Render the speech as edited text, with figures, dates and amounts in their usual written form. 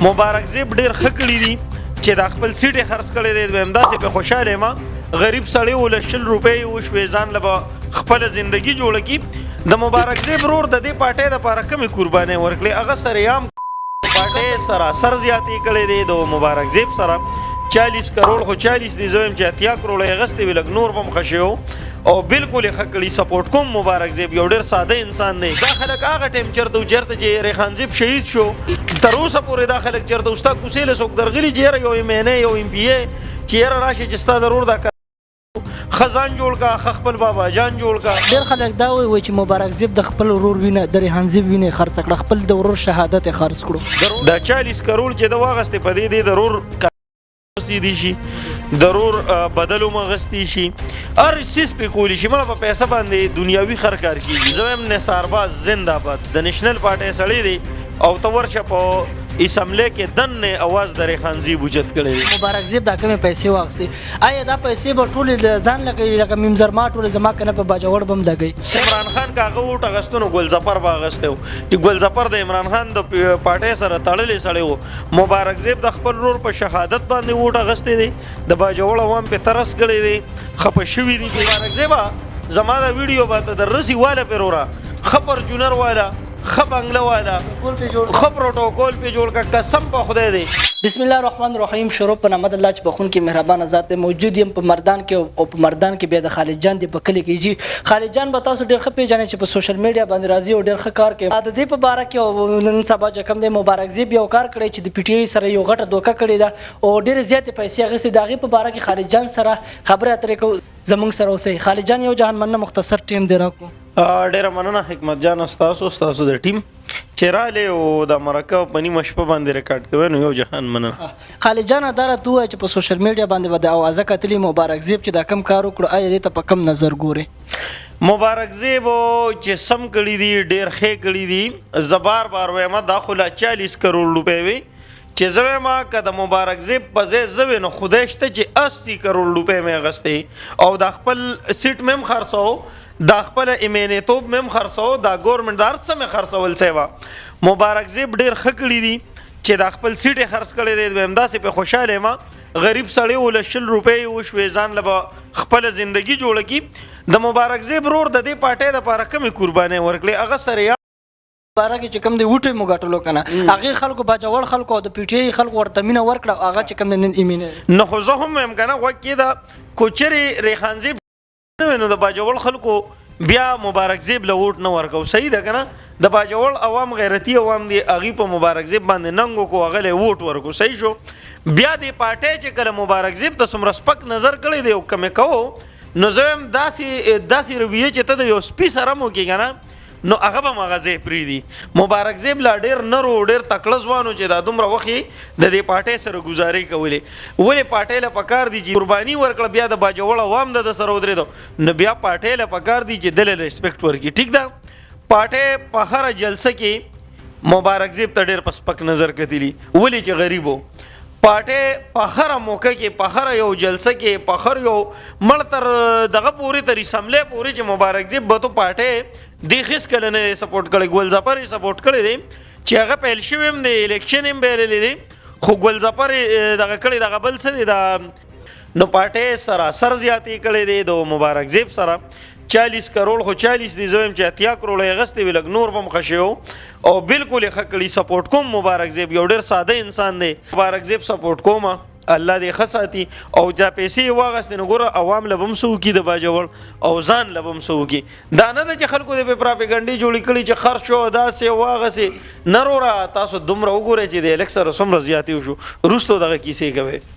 مبارک زیب ډیر خکړی دي چې د خپل سیټ خرڅ کړي دي هم داسې په خوشاله ما غریب سړی ول 100 روپۍ او شوي ځان له خپل ژوندۍ جوړ کی د مبارک زیب رور د دې پټې د لپاره کمی قرباني ورکړي هغه سریام پټې سره سر زیاتی کړي دي د مبارک زیب سره 40 کروڑ خو 40 دي زویم چې 80 کروڑ غستې ولګ نور بم خشیو او بالکل خکړی سپورټ کوم مبارک زیب یو ډیر ساده انسان دی دا خلک هغه ټیم چرته چې ریحان زیب شهید شو تر اوسه پورې دا خلک چرته اوستا کوسیله سوک درغلی چې یو ایمنه یو ام پی ای چې راشي چې ستا ضرور دا خزان جوړ کا خپل بابا جان جوړ کا ډیر خلک دا وایي چې مبارک زیب د خپل ورور وینه د ریحان زیب وینه خرڅ کړ خپل د ورور شهادت خرڅ کړو دا 40 کروڑ چې دا واغسته په دې ضرور دي شي ضرور بدلو مغستی شي هر چیز په کولی شي مړه په پیسې باندې دنیاوي خرکار کیږي زم نثارباز زنده‌باد د نېشنل پارټي سړی دی او تورشه په اسمبلی کې دنه आवाज د ریحان زیب وجد کړي مبارک زیب دا کومه پیسې واغسي آیا دا پیسې به ټول ځان لکه ممزر ما ټول زما کنه په باجوړ بم دګي عمران خان کاغه وټ غستونو ګل ظفر باغسته چې ګل ظفر د عمران خان د پارټي سره تړلې سړی وو مبارک زیب د خپل رور په شهادت باندې وټ غسته دي د باجوړ عوام په ترس کړي دي خپ شوی دي مبارک زیب زما دا ویډیو باندې د رسی والا پرورا خبر جونر والا خب انگله والا خب پروتوکول په جوړ کا قسم په خدای دی بسم الله الرحمن الرحیم شروع په نام د الله چې بخون کې مهربان ذات موجود یم په مردان کې او په مردان کې بیا د خالد جان دی په کلی کې جی خالد جان به تاسو ډېر ښه پیژنئ چې په سوشل میډیا باندې راځي او ډېر ښه کار کوي د دې په باره کې نن سبا چې کوم دی مبارک زیب یو کار کړی چې د پی ټی آی سره یو غټه دوکه کړې ده او ډېر زیاتې پیسې اخیستې د هغې په باره کې خالد جان سره خبرې اترې کوو زموږ سره اوسئ خالد جان یو جهان مننه مختصر ټیم دی راکړو ډیره مننه حکمت جان ستاسو د ټیم چې رالی او د مرکه په نیمه شپه باندې ریکارډ کوي نو یو جهان مننه خالد جان دا راته ووایه چې په سوشل میډیا باندې به د اوازه کتلي مبارک زیب چې دا کم کار وکړو آیا دې ته په کم نظر ګورې مبارک زیب چې سم کړي دي ډیر ښې کړي دي زه بار بار وایم دا خو لا 40 کروڑ روپۍ وي چې زه وایم که د مبارک زیب په ځای زه وی نو خدای شته چې 80 کروڑ روپۍ مې اخیستې او د خپل سیټ مې هم خرڅو دا خپل ایمنیتوب مم خرڅو دا ګورنمنت دار سم خرڅول سیوا مبارک زیب ډیر خکړی دي چې دا خپل سیټ خرڅ کړي دي هم داسې په خوشاله ما غریب سړی ول 100 روپۍ او شوي ځان له خپل ژوندۍ جوړ کی د مبارک زیب رور د دې پټې د لپاره کمی قرباني ورکړي هغه سره باره کې چې کوم دی وټي موګټلو کنه هغه خلکو باجوړ خلکو د پی ټی آی خلکو ورته مینه ورکړه هغه چې کوم نن ایمینه نو خو زه هم کنه وکي دا کوچري ریحان زیب نو د باجوړ خلکو بیا مبارک زیب له ووټ نه ورکو صحیح ده کنه د باجوړ عوام غیرتی عوام دی اغي په مبارک زیب باندې ننګو کو هغه له ووټ ورکو صحیح شو بیا د پارټي چې کله مبارک زیب ته سم رسپک نظر کړی دی او کمه کو نو زم داسي رویه چې ته د یو سپی سره مو کې کنه نو هغه به مغازه پری دي مبارک زیب لا ډیر نرو ډیر تکړه ځوانو چې دا دومره وخی د دې پارټي سره گزاري کولې ولې پارټي له پکار دي چې قرباني ورکړه بیا د باجوړ عوام د سره ودرېدو نو بیا پارټي له پکار دي چې د ریسپیکټ ورکړي ټیک ده پارټي په هر جلسه کې مبارک زیب ته ډیر پسپک نظر کتلی ولې چې غریبو پارټي په هر موقع کې په هر یو جلسه کې په هر یو مړتر دغه پوری تری سملې پوری چې مبارک زیب به تو پارټي د خیس کله نه سپورټ کړي ګل ظفر سپورټ کړي دي چې هغه پیل شویم د الیکشن هم بیرلې دي خو ګل ظفر دغه کړي دغه بل څه دي دا نو پارټي سره سر زیاتی کړي دي د مبارک زیب سره 40 کروڑ خو 40 دي زویم چې 80 کروڑ غستې ولګ نور بم خشیو او بالکل خکړی سپورټ کوم مبارک زیب یو ډیر ساده انسان دی مبارک زیب سپورټ کوم الله دې خصاتی او جا پیسې واغست نو ګوره عوام لبم سو کی د باجوړ او ځان لبم سو کی دا نه د خلکو د پراپګاندا جوړی کړي چې خرچ شو دا سه واغسه نرورا تاسو دومره وګورئ چې د الیکشن سمره زیاتی وشو روستو دغه کیسې کوي